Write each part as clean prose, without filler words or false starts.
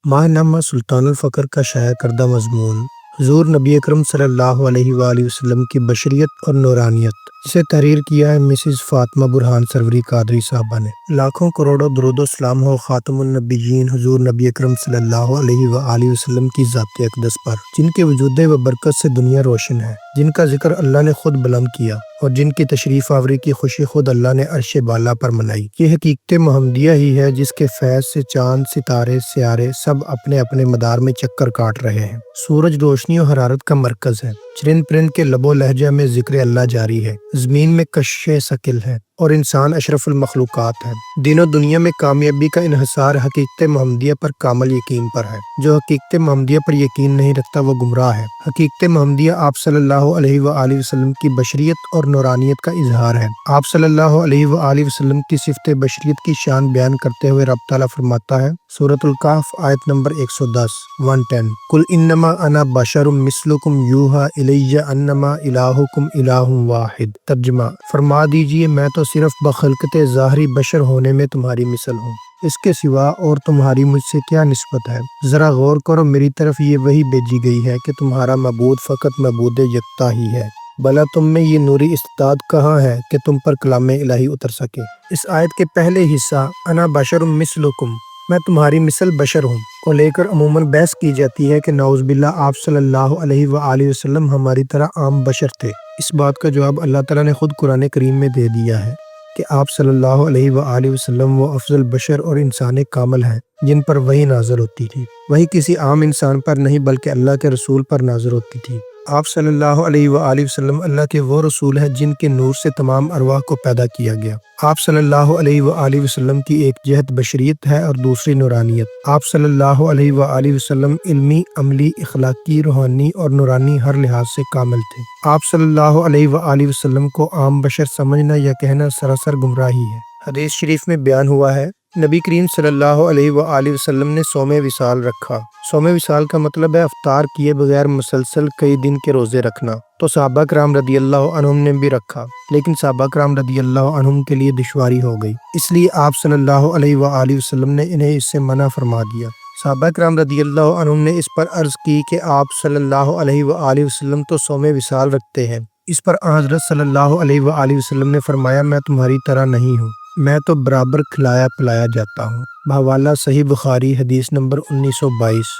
ماہنامہ سلطان الفقر کا شائع کردہ مضمون حضور نبی اکرم صلی اللہ علیہ وآلہ وسلم کی بشریت اور نورانیت، جسے تحریر کیا ہے مسز فاطمہ برہان سروری قادری صاحبہ نے۔ لاکھوں کروڑوں درود و سلام ہو خاتم النبیین حضور نبی اکرم صلی اللہ علیہ وآلہ وسلم کی ذات اقدس پر، جن کے وجود و برکت سے دنیا روشن ہے، جن کا ذکر اللہ نے خود بلند کیا اور جن کی تشریف آوری کی خوشی خود اللہ نے عرش بالا پر منائی۔ یہ حقیقت محمدیہ ہی ہے جس کے فیض سے چاند، ستارے، سیارے سب اپنے اپنے مدار میں چکر کاٹ رہے ہیں۔ سورج روشنی و حرارت کا مرکز ہے، چرند پرند کے لب و لہجہ میں ذکر اللہ جاری ہے، زمین میں کشش ثقل ہے اور انسان اشرف المخلوقات ہے۔ دین و دنیا میں کامیابی کا انحصار حقیقت محمدیہ پر کامل یقین پر ہے۔ جو حقیقت محمدیہ پر یقین نہیں رکھتا وہ گمراہ ہے۔ حقیقت محمدیہ آپ صلی اللہ علیہ وآلہ وسلم کی بشریت اور نورانیت کا اظہار ہے۔ آپ صلی اللہ علیہ وآلہ وسلم کی صفت بشریت کی شان بیان کرتے ہوئے رب تعالیٰ فرماتا ہے، سورۃ الکہف آیت نمبر 110 قل انما انا بشر مثلکم یوحی الی انما الہکم الہ واحد۔ ترجمہ، فرما دیجئے میں تو صرف بخلقت ظاہری بشر ہونے میں تمہاری مثل ہوں، اس کے سوا اور تمہاری مجھ سے کیا نسبت ہے؟ ذرا غور کرو، میری طرف یہ وحی بھیجی گئی ہے کہ تمہارا معبود فقط معبود یکتا ہی ہے، بھلا تم میں یہ نوری استعداد کہاں ہے کہ تم پر کلام الہی اتر سکے؟ اس آیت کے پہلے حصہ انا بشر مثلکم، میں تمہاری مثل بشر ہوں، کو لے کر عموماً بحث کی جاتی ہے کہ نعوذ باللہ آپ صلی اللہ علیہ وآلہ وسلم ہماری طرح عام بشر تھے۔ اس بات کا جواب اللہ تعالیٰ نے خود قرآن کریم میں دے دیا ہے کہ آپ صلی اللہ علیہ وآلہ وسلم وہ افضل بشر اور انسان کامل ہیں جن پر وحی نازل ہوتی تھی۔ وحی کسی عام انسان پر نہیں بلکہ اللہ کے رسول پر نازل ہوتی تھی۔ آپ صلی اللہ علیہ وآلہ وسلم اللہ کے وہ رسول ہیں جن کے نور سے تمام ارواح کو پیدا کیا گیا۔ آپ صلی اللہ علیہ وآلہ وسلم کی ایک جہت بشریت ہے اور دوسری نورانیت۔ آپ صلی اللہ علیہ وآلہ وسلم علمی، عملی، اخلاقی، روحانی اور نورانی ہر لحاظ سے کامل تھے۔ آپ صلی اللہ علیہ وآلہ وسلم کو عام بشر سمجھنا یا کہنا سراسر گمراہی ہے۔ حدیث شریف میں بیان ہوا ہے، نبی کریم صلی اللہ علیہ وآلہ وسلم نے صوم وصال رکھا۔ صوم وصال کا مطلب ہے افطار کیے بغیر مسلسل کئی دن کے روزے رکھنا۔ تو صحابہ کرام رضی اللہ عنہم نے بھی رکھا، لیکن صحابہ کرام رضی اللہ عنہم کے لیے دشواری ہو گئی، اس لیے آپ صلی اللہ علیہ وآلہ وسلم نے انہیں اس سے منع فرما دیا۔ صحابہ کرام رضی اللہ عنہم نے اس پر عرض کی کہ آپ صلی اللہ علیہ وآلہ وسلم تو صوم وصال رکھتے ہیں۔ اس پر حضرت صلی اللہ علیہ وآلہ وسلم نے فرمایا، میں تمہاری طرح نہیں ہوں، میں تو برابر کھلایا پلایا جاتا ہوں۔ بحوالہ صحیح بخاری حدیث نمبر 1922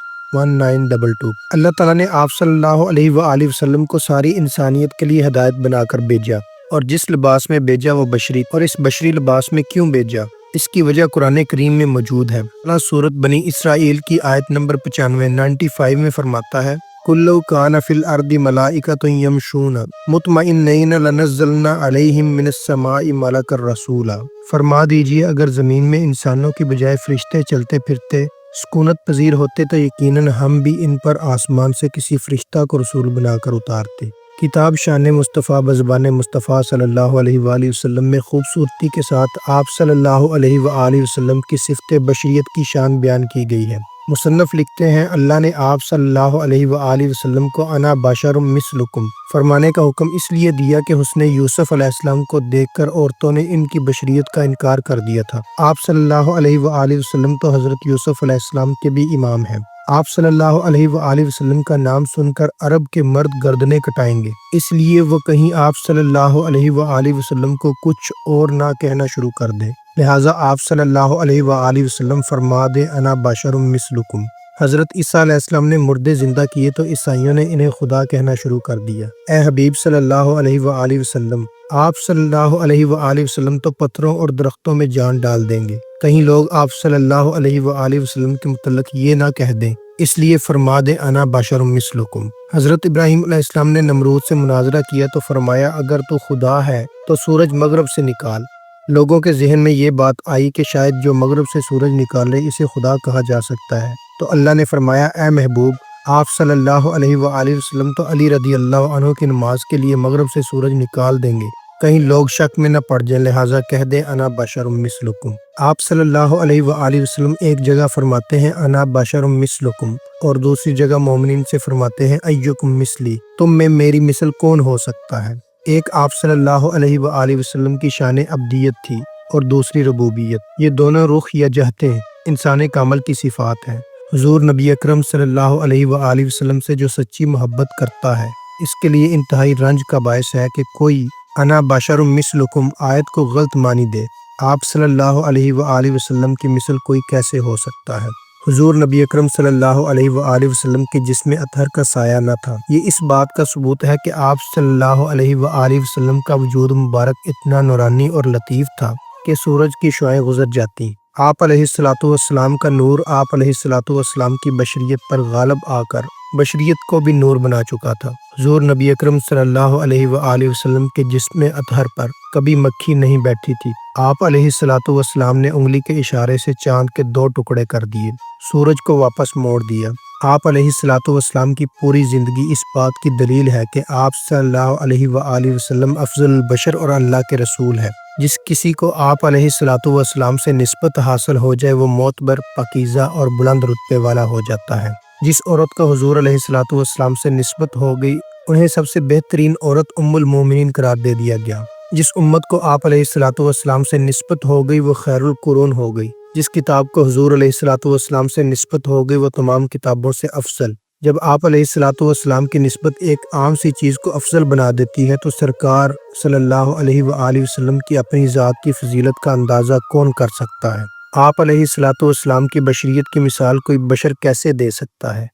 اللہ تعالیٰ نے آپ صلی اللہ علیہ وآلہ وسلم کو ساری انسانیت کے لیے ہدایت بنا کر بھیجا، اور جس لباس میں بھیجا وہ بشری، اور اس بشری لباس میں کیوں بھیجا؟ اس کی وجہ قرآن کریم میں موجود ہے۔ اللہ سورۃ بنی اسرائیل کی آیت نمبر 95 میں فرماتا ہے، قُل لَوْ كَانَ فِي الْأَرْضِ مَلَائِكَةٌ يَمْشُونَ مُطْمَئِنِّينَ لَنَزَّلْنَا عَلَيْهِم مِّنَ السَّمَاءِ مَلَكًا رَّسُولًا۔ فرما دیجئے اگر زمین میں انسانوں کی بجائے فرشتے چلتے پھرتے سکونت پذیر ہوتے تو یقیناً ہم بھی ان پر آسمان سے کسی فرشتہ کو رسول بنا کر اتارتے۔ کتاب شان مصطفیٰ بزبان مصطفیٰ صلی اللہ علیہ وآلہ وسلم میں خوبصورتی کے ساتھ آپ صلی اللہ علیہ وآلہ وسلم کی صفت بشریت کی شان بیان کی گئی ہے۔ مصنف لکھتے ہیں، اللہ نے آپ صلی اللہ علیہ وآلہ وسلم کو انا بشر مثلکم فرمانے کا حکم اس لیے دیا کہ حسن یوسف علیہ السلام کو دیکھ کر عورتوں نے ان کی بشریت کا انکار کر دیا تھا۔ آپ صلی اللہ علیہ وآلہ وسلم تو حضرت یوسف علیہ السلام کے بھی امام ہیں۔ آپ صلی اللہ علیہ وآلہ وسلم کا نام سن کر عرب کے مرد گردنیں کٹائیں گے، اس لیے وہ کہیں آپ صلی اللہ علیہ وآلہ وسلم کو کچھ اور نہ کہنا شروع کر دیں، لہٰذا آپ صلی اللہ علیہ وآلہ وسلم فرما دے انا بشر مثلکم۔ حضرت عیسیٰ علیہ السلام نے مردے زندہ کیے تو عیسائیوں نے انہیں خدا کہنا شروع کر دیا۔ اے حبیب صلی اللہ علیہ وآلہ وسلم، آپ صلی اللہ علیہ وآلہ وسلم تو پتھروں اور درختوں میں جان ڈال دیں گے، کہیں لوگ آپ صلی اللہ علیہ وآلہ وسلم کے متعلق یہ نہ کہہ دیں، اس لیے فرما دیں انا بشر مثلکم۔ حضرت ابراہیم علیہ السلام نے نمرود سے مناظرہ کیا تو فرمایا، اگر تو خدا ہے تو سورج مغرب سے نکال۔ لوگوں کے ذہن میں یہ بات آئی کہ شاید جو مغرب سے سورج نکالے اسے خدا کہا جا سکتا ہے، تو اللہ نے فرمایا، اے محبوب آپ صلی اللہ علیہ وآلہ وسلم تو علی رضی اللہ عنہ کی نماز کے لیے مغرب سے سورج نکال دیں گے، کہیں لوگ شک میں نہ پڑ جائیں، لہٰذا کہہ دیں انا بشر مثلکم۔ آپ صلی اللہ علیہ وآلہ وسلم ایک جگہ فرماتے ہیں انا بشر مثلکم، اور دوسری جگہ مومنین سے فرماتے ہیں ایکم مثلی، تم میں میری مثل کون ہو سکتا ہے؟ ایک آپ صلی اللہ علیہ وآلہ وسلم کی شان عبدیت تھی اور دوسری ربوبیت، یہ دونوں رخ یا جہتیں انسان کامل کی صفات ہیں۔ حضور نبی اکرم صلی اللہ علیہ وآلہ وسلم سے جو سچی محبت کرتا ہے اس کے لیے انتہائی رنج کا باعث ہے کہ کوئی انا بشر مثلکم آیت کو غلط مانی دے۔ آپ صلی اللہ علیہ وآلہ وسلم کی مثل کوئی کیسے ہو سکتا ہے؟ حضور نبی اکرم صلی اللہ علیہ وآلہ وسلم کے جسم اطہر کا سایہ نہ تھا۔ یہ اس بات کا ثبوت ہے کہ آپ صلی اللہ علیہ وآلہ وسلم کا وجود مبارک اتنا نورانی اور لطیف تھا کہ سورج کی شعاعیں گزر جاتی۔ آپ علیہ الصلوۃ والسلام کا نور آپ علیہ الصلوۃ والسلام کی بشریت پر غالب آ کر بشریت کو بھی نور بنا چکا تھا۔ حضور نبی اکرم صلی اللہ علیہ وآلہ وسلم کے جسم اطہر پر کبھی مکھی نہیں بیٹھی تھی۔ آپ علیہ الصلوۃ والسلام نے انگلی کے اشارے سے چاند کے 2 ٹکڑے کر دیے، سورج کو واپس موڑ دیا۔ آپ علیہ الصلوۃ والسلام کی پوری زندگی اس بات کی دلیل ہے کہ آپ صلی اللہ علیہ وآلہ وسلم افضل البشر اور اللہ کے رسول ہے۔ جس کسی کو آپ علیہ الصلوۃ والسلام سے نسبت حاصل ہو جائے وہ معتبر، پاکیزہ اور بلند رتبے والا ہو جاتا ہے۔ جس عورت کا حضور علیہ الصلوۃ والسلام سے نسبت ہو گئی انہیں سب سے بہترین عورت ام المومنین قرار دے دیا گیا۔ جس امت کو آپ علیہ الصلوۃ والسلام سے نسبت ہو گئی وہ خیر القرون ہو گئی۔ جس کتاب کو حضور علیہ الصلوۃ والسلام سے نسبت ہو گئی وہ تمام کتابوں سے افضل۔ جب آپ علیہ الصلوۃ والسلام کی نسبت ایک عام سی چیز کو افضل بنا دیتی ہے تو سرکار صلی اللہ علیہ وآلہ وسلم کی اپنی ذات کی فضیلت کا اندازہ کون کر سکتا ہے؟ آپ علیہ الصلوۃ والسلام کی بشریت کی مثال کوئی بشر کیسے دے سکتا ہے؟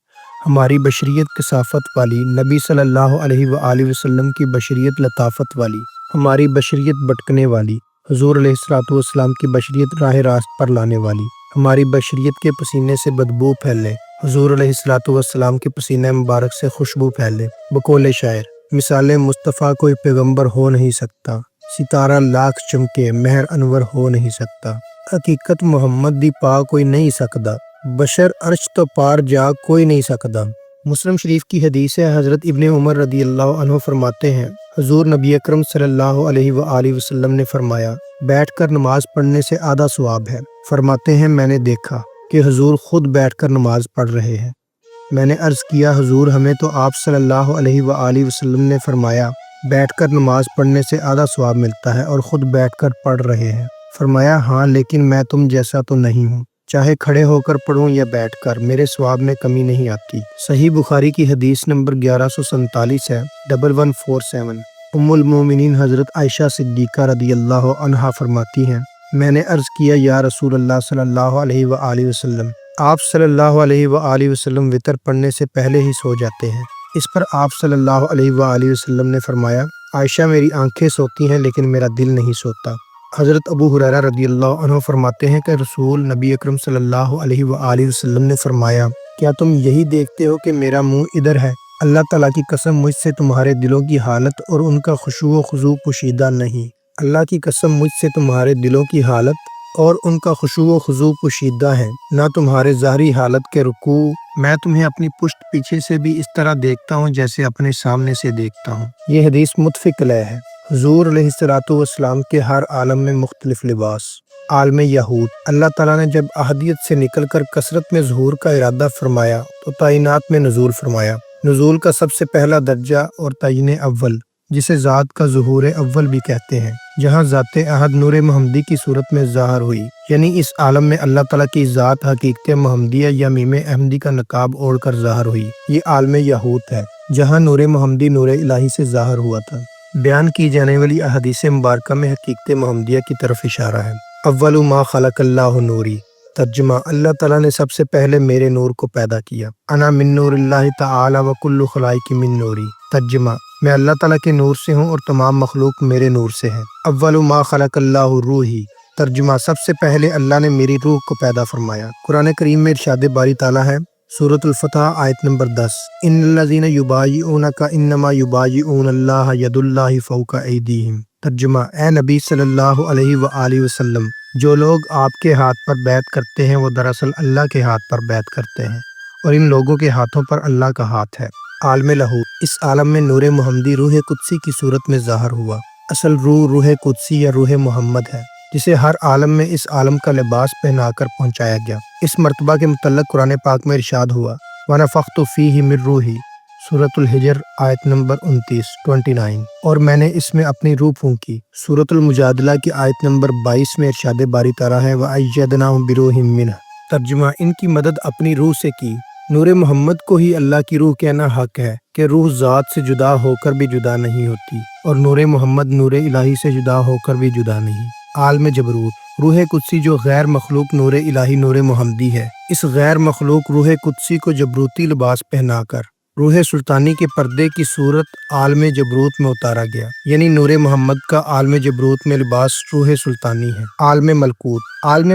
ہماری بشریت کثافت والی، نبی صلی اللہ علیہ وآلہ وسلم کی بشریت لطافت والی، ہماری بشریت بھٹکنے والی، حضور علیہ الصلوۃ والسلام کی بشریت راہ راست پر لانے والی، ہماری بشریت کے پسینے سے بدبو پھیلے، حضور علیہ الصلوۃ والسلام کے پسینہ مبارک سے خوشبو پھیلے۔ بقول شاعر، مثال مصطفیٰ کوئی پیغمبر ہو نہیں سکتا، ستارہ لاکھ چمکے مہر انور ہو نہیں سکتا، حقیقت محمد دی پا کوئی نہیں سکدا، بشر عرش تو پار جا کوئی نہیں سکدا۔ مسلم شریف کی حدیث ہے، حضرت ابن عمر رضی اللہ عنہ فرماتے ہیں حضور نبی اکرم صلی اللہ علیہ وآلہ وسلم نے فرمایا بیٹھ کر نماز پڑھنے سے آدھا ثواب ہے۔ فرماتے ہیں میں نے دیکھا کہ حضور خود بیٹھ کر نماز پڑھ رہے ہیں۔ میں نے عرض کیا حضور ہمیں تو آپ صلی اللہ علیہ وآلہ وسلم نے فرمایا بیٹھ کر نماز پڑھنے سے آدھا ثواب ملتا ہے اور خود بیٹھ کر پڑھ رہے ہیں۔ فرمایا ہاں لیکن میں تم جیسا تو نہیں ہوں، چاہے کھڑے ہو کر پڑھوں یا بیٹھ کر میرے ثواب میں کمی نہیں آتی۔ صحیح بخاری کی حدیث نمبر 1147 ہے 1147۔ ام المومنین حضرت عائشہ صدیقہ رضی اللہ عنہا فرماتی ہیں میں نے عرض کیا یا رسول اللہ صلی اللہ علیہ وآلہ وسلم، آپ صلی اللہ علیہ وآلہ وسلم وتر پڑھنے سے پہلے ہی سو جاتے ہیں۔ اس پر آپ صلی اللہ علیہ وآلہ وسلم نے فرمایا عائشہ میری آنکھیں سوتی ہیں لیکن میرا دل نہیں سوتا۔ حضرت ابو ہریرہ رضی اللہ عنہ فرماتے ہیں کہ رسول نبی اکرم صلی اللہ علیہ وآلہ وسلم نے فرمایا کیا تم یہی دیکھتے ہو کہ میرا منہ ادھر ہے؟ اللہ تعالیٰ کی قسم مجھ سے تمہارے دلوں کی حالت اور ان کا خشوع و خضوع پوشیدہ نہیں۔ اللہ کی قسم مجھ سے تمہارے دلوں کی حالت اور ان کا خشوع و خضوع پوشیدہ ہے، نہ تمہارے ظاہری حالت کے رکوع۔ میں تمہیں اپنی پشت پیچھے سے بھی اس طرح دیکھتا ہوں جیسے اپنے سامنے سے دیکھتا ہوں۔ یہ حدیث متفق علیہ ہے۔ حضور علیہ الصلوۃ والسلام کے ہر عالم میں مختلف لباس۔ عالم یہود اللہ تعالیٰ نے جب احدیت سے نکل کر کثرت میں ظہور کا ارادہ فرمایا تو تعینات میں نزول فرمایا۔ نزول کا سب سے پہلا درجہ اور تعین اول جسے ذات کا ظہور اول بھی کہتے ہیں، جہاں ذات احد نور محمدی کی صورت میں ظاہر ہوئی، یعنی اس عالم میں اللہ تعالیٰ کی ذات حقیقت محمدیہ یا میم احمدی کا نقاب اوڑھ کر ظاہر ہوئی۔ یہ عالم یہود ہے جہاں نور محمدی نور الہی سے ظاہر ہوا تھا۔ بیان کی جانے والی احادیث مبارکہ میں حقیقت محمدیہ کی طرف اشارہ ہے۔ اول ما خلق اللہ نوری، ترجمہ اللہ تعالیٰ نے سب سے پہلے میرے نور کو پیدا کیا۔ انا من نور اللہ تعالی و کل خلائق من نوری، ترجمہ میں اللہ تعالیٰ کے نور سے ہوں اور تمام مخلوق میرے نور سے ہے۔ اول ما خلق اللہ روحی، ترجمہ سب سے پہلے اللہ نے میری روح کو پیدا فرمایا۔ قرآن کریم میں ارشاد باری تعالیٰ ہے سورۃ الفتح آیت نمبر 10، ان الذین یبایعونک انما یبایعون اللہ ید اللہ فوق ایدیہم، ترجمہ اے نبی صلی اللہ علیہ وآلہ وسلم جو لوگ آپ کے ہاتھ پر بیعت کرتے ہیں وہ دراصل اللہ کے ہاتھ پر بیعت کرتے ہیں اور ان لوگوں کے ہاتھوں پر اللہ کا ہاتھ ہے۔ عالم لاہوت، اس عالم میں نور محمدی روح قدسی کی صورت میں ظاہر ہوا۔ اصل روح قدسی یا روح محمد ہے جسے ہر عالم میں اس عالم کا لباس پہنا کر پہنچایا گیا۔ اس مرتبہ کے متعلق قرآن پاک میں ارشاد ہوا وَنَفَخْتُ فِيهِ مِن رُوحِي، سورۃ الحجر آیت نمبر 29 اور میں نے اس میں اپنی روح پھونکی۔ سورۃ المجادلہ کی آیت نمبر 22 میں ارشاد باری تعالیٰ ہے وَأَيَّدْنَاهُ بِرُوحٍ مِّنْهُ، ترجمہ ان کی مدد اپنی روح سے کی۔ نور محمد کو ہی اللہ کی روح کہنا حق ہے کہ روح ذات سے جدا ہو کر بھی جدا نہیں ہوتی، اور نور محمد نور الہی سے جدا ہو کر بھی جدا نہیں۔ عالم جبروت روح قدسی جو غیر مخلوق نور الہی نور محمدی ہے، اس غیر مخلوق روح قدسی کو جبروتی لباس پہنا کر روح سلطانی کے پردے کی صورت عالم جبروت میں اتارا گیا، یعنی نور محمد کا عالم جبروت میں لباس روح سلطانی ہے۔ عالم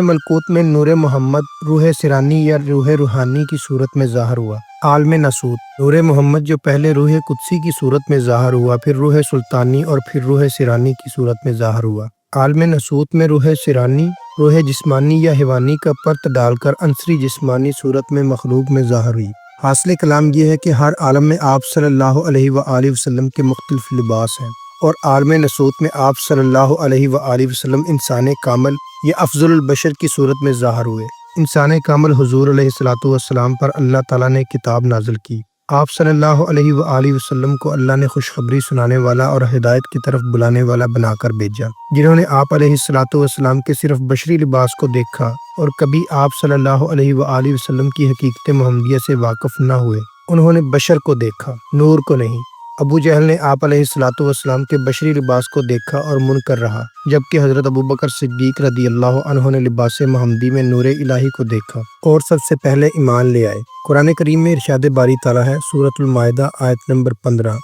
ملکوت میں نور محمد روح سرانی یا روح روحانی کی صورت میں ظاہر ہوا۔ عالم ناسوت نور محمد جو پہلے روح قدسی کی صورت میں ظاہر ہوا، پھر روح سلطانی اور پھر روح سرانی کی صورت میں ظاہر ہوا۔ عالم ناسوت میں روح سرانی روح جسمانی یا حیوانی کا پرت ڈال کر عنصری جسمانی صورت میں مخلوق میں ظاہر ہوئی۔ حاصل کلام یہ ہے کہ ہر عالم میں آپ صلی اللہ علیہ وآلہ وسلم کے مختلف لباس ہیں، اور عالم ناسوت میں آپ صلی اللہ علیہ وآلہ وسلم انسان کامل یا افضل البشر کی صورت میں ظاہر ہوئے۔ انسان کامل حضور علیہ الصلوۃ والسلام پر اللہ تعالیٰ نے کتاب نازل کی۔ آپ صلی اللہ علیہ وآلہ وسلم کو اللہ نے خوشخبری سنانے والا اور ہدایت کی طرف بلانے والا بنا کر بھیجا۔ جنہوں نے آپ علیہ الصلوۃ والسلام کے صرف بشری لباس کو دیکھا اور کبھی آپ صلی اللہ علیہ وآلہ وسلم کی حقیقت محمدیہ سے واقف نہ ہوئے، انہوں نے بشر کو دیکھا، نور کو نہیں۔ ابو جہل نے آپ علیہ الصلوۃ والسلام کے بشری لباس کو دیکھا اور منکر رہا، جبکہ حضرت ابوبکر صدیق رضی اللہ عنہ نے لباس محمدی میں نور الہی کو دیکھا اور سب سے پہلے ایمان لے آئے۔ قرآن کریم میں ارشاد باری تعالیٰ ہے، سورۃ المائدہ آیت نمبر 15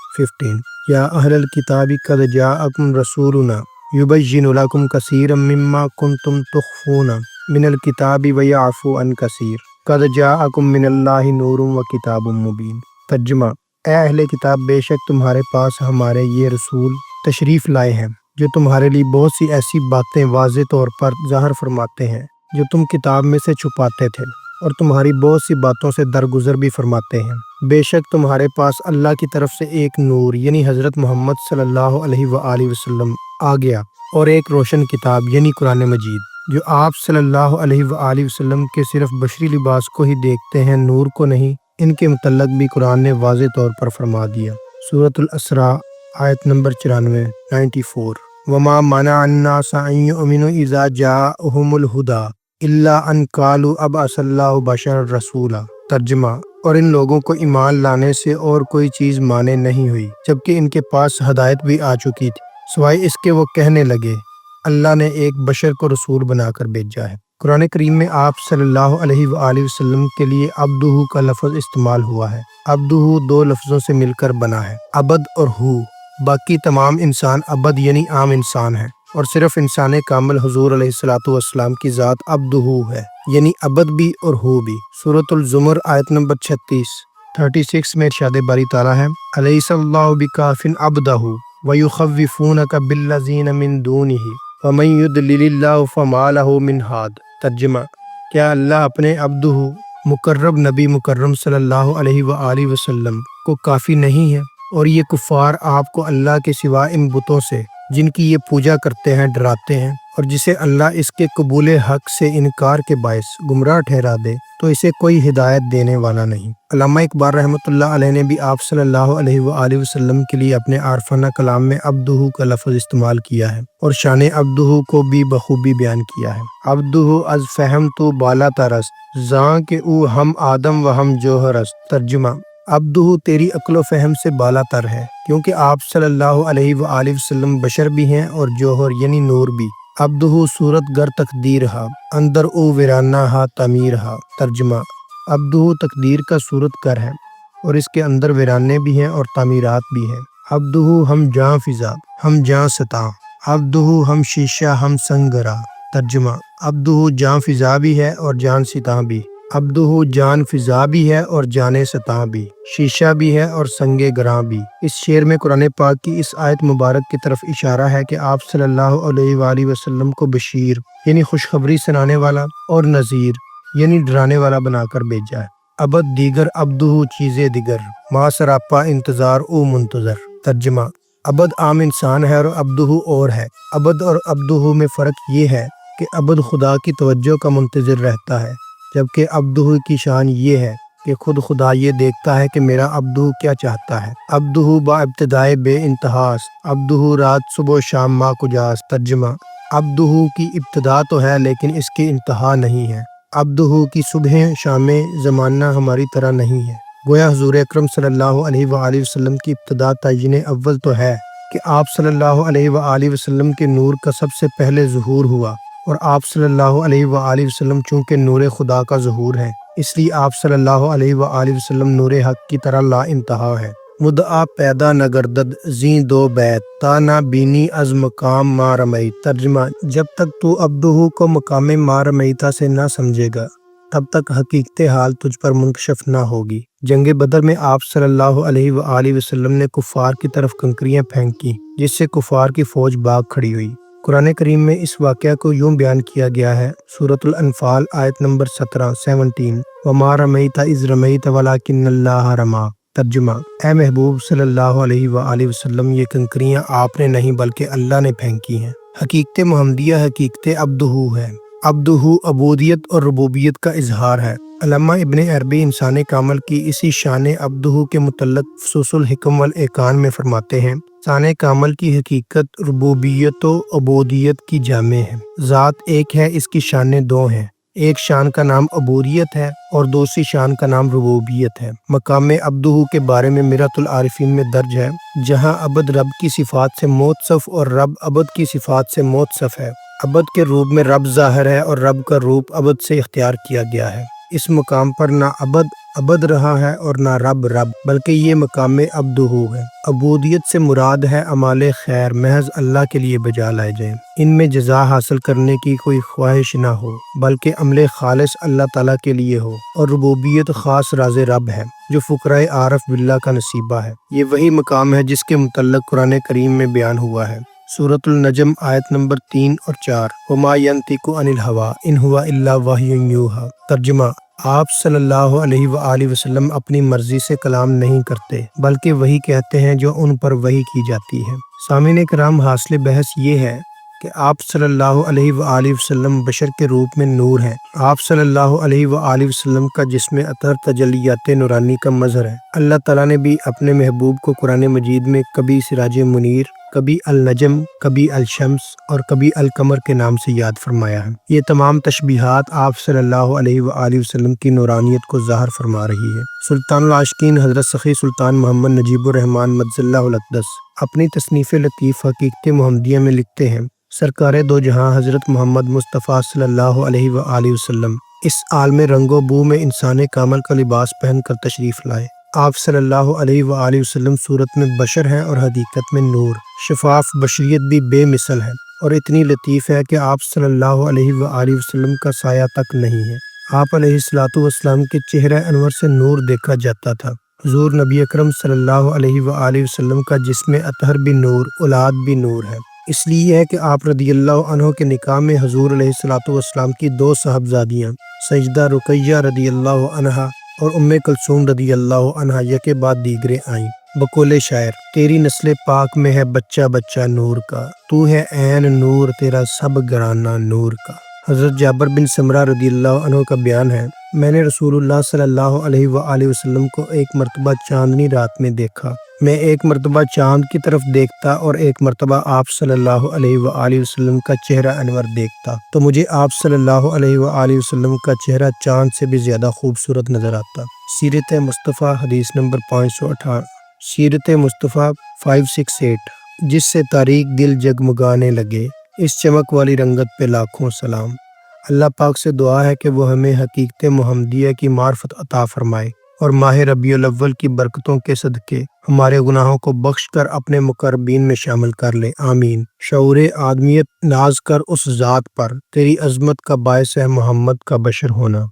یا اہل الکتاب قد جاءکم رسولنا یبین لکم کثیرا مما کنتم تخفون من الکتاب ویعفو عن کثیر قد جاءکم من اللہ نور وکتاب مبین۔ ترجمہ اے اہل کتاب، بے شک تمہارے پاس ہمارے یہ رسول تشریف لائے ہیں جو تمہارے لیے بہت سی ایسی باتیں واضح طور پر ظاہر فرماتے ہیں جو تم کتاب میں سے چھپاتے تھے، اور تمہاری بہت سی باتوں سے درگزر بھی فرماتے ہیں۔ بے شک تمہارے پاس اللہ کی طرف سے ایک نور یعنی حضرت محمد صلی اللہ علیہ وآلہ وسلم آ گیا، اور ایک روشن کتاب یعنی قرآن مجید جو آپ صلی اللہ علیہ وآلہ وسلم کے صرف بشری لباس کو ہی دیکھتے ہیں، نور کو نہیں۔ ان کے متعلق بھی قرآن نے واضح طور پر فرما دیا۔ سورۃ الاسراء آیت نمبر 94 وما منع الناس ان يؤمنوا اذا جاءهم الهدى الا ان قالوا ابعث الله بشرا رسولا۔ ترجمہ اور ان لوگوں کو ایمان لانے سے اور کوئی چیز مانے نہیں ہوئی جبکہ ان کے پاس ہدایت بھی آ چکی تھی، سوائے اس کے وہ کہنے لگے اللہ نے ایک بشر کو رسول بنا کر بھیجا ہے۔ قرآن کریم میں آپ صلی اللہ علیہ وآلہ وسلم کے لیے عبدہ کا لفظ استعمال ہوا ہے۔ عبدہ دو لفظوں سے مل کر بنا ہے، عبد اور ہو۔ باقی تمام انسان عبد یعنی عام انسان ہیں، اور صرف انسان کامل حضور علیہ الصلوۃ والسلام کی ذات عبدہ ہے، یعنی عبد بھی اور ہو بھی۔ سورۃ الزمر آیت نمبر 36 میں ارشاد باری تعالیٰ ہے، الیس اللہ بکاف عبدہ ویخوفونک بالذین من دونہ ومن یضلل اللہ فما لہ من ہاد۔ ترجمہ کیا اللہ اپنے عبدہ مقرب نبی مکرم صلی اللہ علیہ وآلہ وسلم کو کافی نہیں ہے، اور یہ کفار آپ کو اللہ کے سوا ان بتوں سے جن کی یہ پوجا کرتے ہیں ڈراتے ہیں، اور جسے اللہ اس کے قبول حق سے انکار کے باعث گمراہ ٹھہرا دے تو اسے کوئی ہدایت دینے والا نہیں۔ علامہ اقبال رحمۃ اللہ علیہ نے بھی آپ صلی اللہ علیہ وآلہ وسلم کے لیے اپنے عارفانہ کلام میں عبدہ کا لفظ استعمال کیا ہے، اور شان عبدہ کو بھی بخوبی بیان کیا ہے۔ عبدہ از فہم تو بالا ترست زاں کہ او ہم آدم و ہم جوہر است۔ ترجمہ عبدہ تیری عقل و فہم سے بالا تر ہے، کیونکہ آپ صلی اللہ علیہ وآلہ وسلم بشر بھی ہیں اور جوہر یعنی نور بھی۔ عبدہ صورت گر تقدیر ہا اندر او ویرانہ ہا تعمیر ہا۔ ترجمہ عبدہ تقدیر کا صورت گر ہے، اور اس کے اندر ویرانے بھی ہیں اور تعمیرات بھی ہیں۔ عبدہ ہم جاں فضا ہم جاں ستا، عبدہ ہم شیشہ ہم سنگرا۔ ترجمہ عبدہ جاں فضا بھی ہے اور جان ستا بھی، عبدہ جان فضا بھی ہے اور جان ستا بھی، شیشہ بھی ہے اور سنگ گراں بھی۔ اس شعر میں قرآن پاک کی اس آیت مبارک کی طرف اشارہ ہے کہ آپ صلی اللہ علیہ وآلہ وسلم کو بشیر یعنی خوشخبری سنانے والا اور نذیر یعنی ڈرانے والا بنا کر بھیجا ہے۔ عبد دیگر عبدہ چیزیں دیگر ما سراپا انتظار او منتظر۔ ترجمہ عبد عام انسان ہے اور عبدہ اور ہے۔ عبد اور عبدہ میں فرق یہ ہے کہ عبد خدا کی توجہ کا منتظر رہتا ہے، جبکہ عبدہ کی شان یہ ہے کہ خود خدا یہ دیکھتا ہے کہ میرا عبدہ کیا چاہتا ہے۔ عبدہ با ابتدائے بے انتہاس، عبدہ رات صبح و شام ما کجاس۔ ترجمہ عبدہ کی ابتدا تو ہے لیکن اس کی انتہا نہیں ہے۔ عبدہ کی صبح شام زمانہ ہماری طرح نہیں ہے۔ گویا حضور اکرم صلی اللہ علیہ وآلہ وسلم کی ابتدا تعین اول تو ہے کہ آپ صلی اللہ علیہ وآلہ وسلم کے نور کا سب سے پہلے ظہور ہوا، اور آپ صلی اللہ علیہ وآلہ وسلم چونکہ نور خدا کا ظہور ہے، اس لیے آپ صلی اللہ علیہ وآلہ وسلم نور حق کی طرح لا انتہا ہے۔ مدعا پیدا نہ گردد زیں دو بیت تا نہ بینی از مقام ما رمیت۔ ترجمہ: جب تک تو عبدہ کو مقام ما رمیتا سے نہ سمجھے گا تب تک حقیقت حال تجھ پر منکشف نہ ہوگی۔ جنگ بدر میں آپ صلی اللہ علیہ وآلہ وسلم نے کفار کی طرف کنکریاں پھینکی، جس سے کفار کی فوج بھاگ کھڑی ہوئی۔ قرآن کریم میں اس واقعہ کو یوں بیان کیا گیا ہے، سورۃ الانفال آیت نمبر 17 وما رمیت اذ رمیت ولکن اللہ رمی۔ ترجمہ: اے محبوب صلی اللہ علیہ وآلہ وسلم، یہ کنکریاں آپ نے نہیں بلکہ اللہ نے پھینکی ہیں۔ حقیقت محمدیہ حقیقت عبدہ ہے۔ عبدہ عبودیت اور ربوبیت کا اظہار ہے۔ علامہ ابن عربی انسان کامل کی اسی شان عبدہ کے متعلق فصوص الحکم والایقان میں فرماتے ہیں، انسان کامل کی حقیقت ربوبیت و عبودیت کی جامع ہے۔ ذات ایک ہے، اس کی شانیں دو ہیں، ایک شان کا نام عبودیت ہے اور دوسری شان کا نام ربوبیت ہے۔ مقام عبدہ کے بارے میں میرۃ العارفین میں درج ہے، جہاں عبد رب کی صفات سے موتصف اور رب عبد کی صفات سے موتصف ہے۔ عبد کے روپ میں رب ظاہر ہے اور رب کا روپ عبد سے اختیار کیا گیا ہے۔ اس مقام پر نہ عبد رہا ہے اور نہ رب بلکہ یہ مقام عبدہ ہے۔ عبودیت سے مراد ہے اعمال خیر محض اللہ کے لیے بجا لائے جائیں، ان میں جزا حاصل کرنے کی کوئی خواہش نہ ہو بلکہ عمل خالص اللہ تعالیٰ کے لیے ہو، اور ربوبیت خاص راز رب ہے جو فقراء عارف باللہ کا نصیبہ ہے۔ یہ وہی مقام ہے جس کے متعلق قرآن کریم میں بیان ہوا ہے، سورۃ النجم آیت نمبر 3 اور 4 وما ینطق عن الہویٰ ان ھو الا وحی یوحیٰ۔ ترجمہ: آپ صلی اللہ علیہ وآلہ وسلم اپنی مرضی سے کلام نہیں کرتے بلکہ وہی کہتے ہیں جو ان پر وحی کی جاتی ہے۔ سامعین کرام، حاصل بحث یہ ہے کہ آپ صلی اللہ علیہ وآلہ وسلم بشر کے روپ میں نور ہیں۔ آپ صلی اللہ علیہ وآلہ وسلم کا جسم اطہر تجلیات نورانی کا مظہر ہے۔ اللہ تعالیٰ نے بھی اپنے محبوب کو قرآن مجید میں کبھی سراج منیر، کبھی النجم، کبھی الشمس اور کبھی القمر کے نام سے یاد فرمایا ہے۔ یہ تمام تشبیہات آپ صلی اللہ علیہ وآلہ وسلم کی نورانیت کو ظاہر فرما رہی ہے۔ سلطان العاشقین حضرت سخی سلطان محمد نجیب الرحمن مجد اللہ الاقدس اپنی تصنیف لطیف حقیقت محمدیہ میں لکھتے ہیں، سرکار دو جہاں حضرت محمد مصطفیٰ صلی اللہ علیہ وآلہ وسلم اس عالم رنگ و بو میں انسان کامل کا لباس پہن کر تشریف لائے۔ آپ صلی اللہ علیہ وآلہ وسلم صورت میں بشر ہیں اور حقیقت میں نور، شفاف بشریت بھی بے مثل ہے اور اتنی لطیف ہے کہ آپ صلی اللہ علیہ وآلہ وسلم کا سایہ تک نہیں ہے۔ آپ علیہ الصلوۃ والسلام کے چہرہ انور سے نور دیکھا جاتا تھا۔ حضور نبی اکرم صلی اللہ علیہ وآلہ وسلم کا جسم اطہر بھی نور، اولاد بھی نور ہے۔ اس لیے ہے کہ آپ رضی اللہ عنہ کے نکاح میں حضور علیہ الصلوۃ والسلام کی دو صاحبزادیاں سیدہ رقیہ رضی اللہ عنہا اور ام کلثوم رضی اللہ عنہا یکے بعد دیگرے آئیں۔ بقول شاعر: تیری نسل پاک میں ہے بچہ بچہ نور کا، تو ہے عین نور تیرا سب گھرانہ نور کا۔ حضرت جابر بن سمرہ رضی اللہ عنہ کا بیان ہے، میں نے رسول اللہ صلی اللہ علیہ وآلہ وسلم کو ایک مرتبہ چاندنی رات میں دیکھا۔ میں ایک مرتبہ چاند کی طرف دیکھتا اور ایک مرتبہ آپ صلی اللہ علیہ وآلہ وسلم کا چہرہ انور دیکھتا تو مجھے آپ صلی اللہ علیہ وآلہ وسلم کا چہرہ چاند سے بھی زیادہ خوبصورت نظر آتا۔ سیرت مصطفیٰ حدیث نمبر 518، سیرت مصطفیٰ 568۔ جس سے تاریک دل جگمگانے لگے، اس چمک والی رنگت پہ لاکھوں سلام۔ اللہ پاک سے دعا ہے کہ وہ ہمیں حقیقت محمدیہ کی معرفت عطا فرمائے اور ماہ ربیع الاول کی برکتوں کے صدقے ہمارے گناہوں کو بخش کر اپنے مقربین میں شامل کر لے، آمین۔ شعور آدمیت ناز کر اس ذات پر، تیری عظمت کا باعث ہے محمد کا بشر ہونا۔